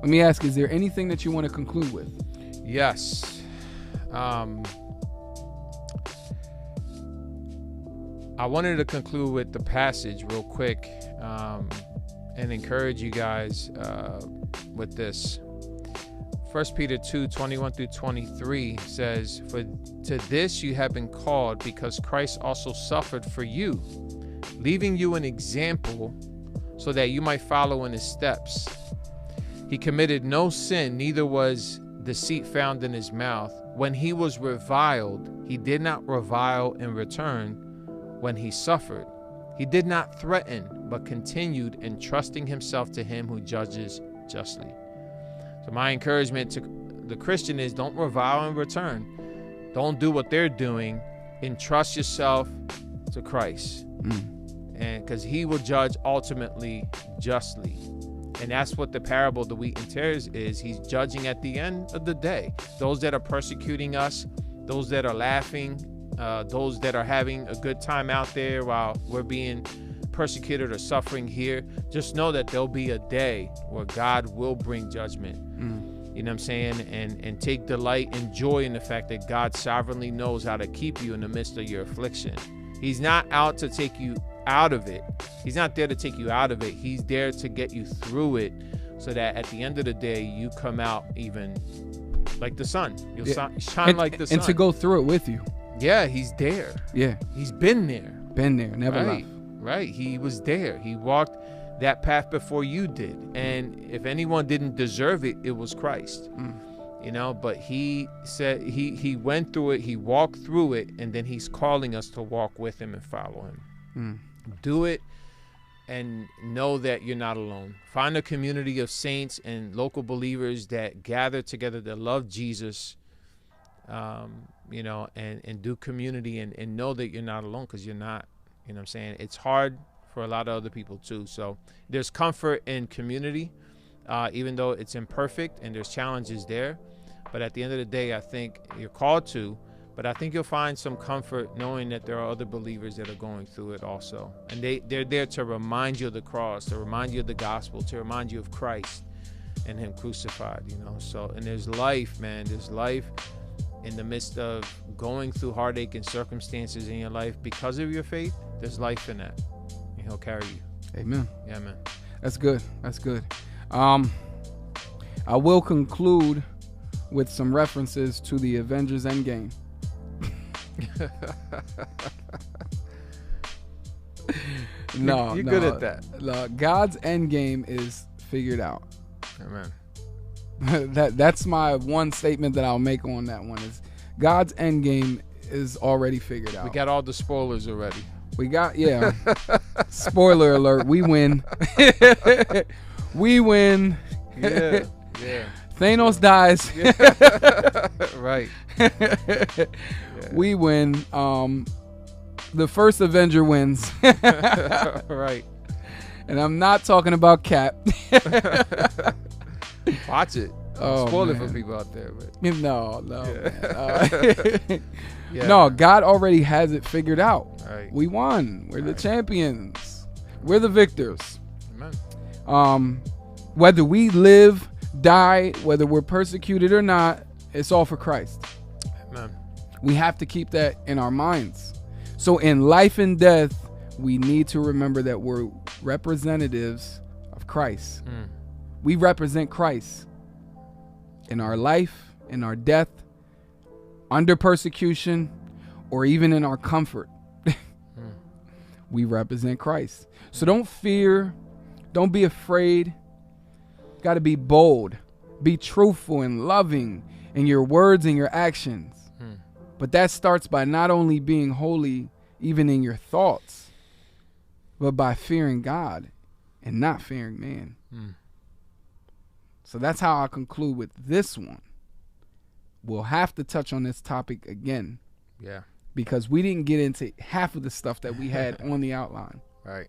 Let me ask, is there anything that you want to conclude with? Yes. I wanted to conclude with the passage real quick and encourage you guys with this. 1 Peter 2:21-23 says, "For to this you have been called, because Christ also suffered for you, leaving you an example so that you might follow in his steps. He committed no sin, neither was deceit found in his mouth. When he was reviled, he did not revile in return. When he suffered, he did not threaten, but continued entrusting himself to him who judges justly." So my encouragement to the Christian is, don't revile in return. Don't do what they're doing. Entrust yourself to Christ. And because he will judge ultimately justly. And that's what the parable of the wheat and tares is. He's judging at the end of the day. Those that are persecuting us, those that are laughing, those that are having a good time out there while we're being persecuted or suffering here, just know that there'll be a day where God will bring judgment. You know what I'm saying? And take delight and joy in the fact that God sovereignly knows how to keep you in the midst of your affliction. He's not out to take you out of it. He's not there to take you out of it. He's there to get you through it, so that at the end of the day, you come out even like the sun. You'll shine like the sun. And to go through it with you. Yeah, he's there. Yeah. He's been there. Been there, never left. Right. He was there. He walked that path before you did. And if anyone didn't deserve it, it was Christ. You know, but he said he went through it, he walked through it, and then he's calling us to walk with him and follow him. Do it and know that you're not alone. Find a community of saints and local believers that gather together, that love Jesus, you know, and do community and know that you're not alone, because you're not. You know what I'm saying? It's hard for a lot of other people too. So there's comfort in community, even though it's imperfect and there's challenges there. But at the end of the day, I think you're called to, but I think you'll find some comfort knowing that there are other believers that are going through it also. And they're there to remind you of the cross, to remind you of the gospel, to remind you of Christ and him crucified, you know. So, and there's life, man. There's life in the midst of going through heartache and circumstances in your life. Because of your faith, there's life in that. And he'll carry you. Amen. Yeah, man. That's good. That's good. I will conclude with some references to the Avengers Endgame. No, you're good at that. God's Endgame is figured out. Amen. That's my one statement that I'll make on that one, is God's Endgame is already figured out. We got all the spoilers already. We got, yeah. Spoiler alert, we win. We win. Yeah. Thanos dies. Right. We win. The first Avenger wins. Right. And I'm not talking about Cap. Watch it. Spoil it for people out there. But. No. Yeah. Man. Yeah, no, man. God already has it figured out. Right. We won. We're the Right. champions. We're the victors. Amen. Whether we live, die, whether we're persecuted or not, it's all for Christ. Amen. We have to keep that in our minds. So in life and death, we need to remember that we're representatives of Christ. We represent Christ in our life, in our death, under persecution, or even in our comfort. We represent Christ. So don't fear. Don't be afraid. Got to be bold. Be truthful and loving in your words and your actions. But that starts by not only being holy, even in your thoughts, but by fearing God and not fearing man. So that's how I conclude with this one. We'll have to touch on this topic again. Yeah. Because we didn't get into half of the stuff that we had on the outline. Right.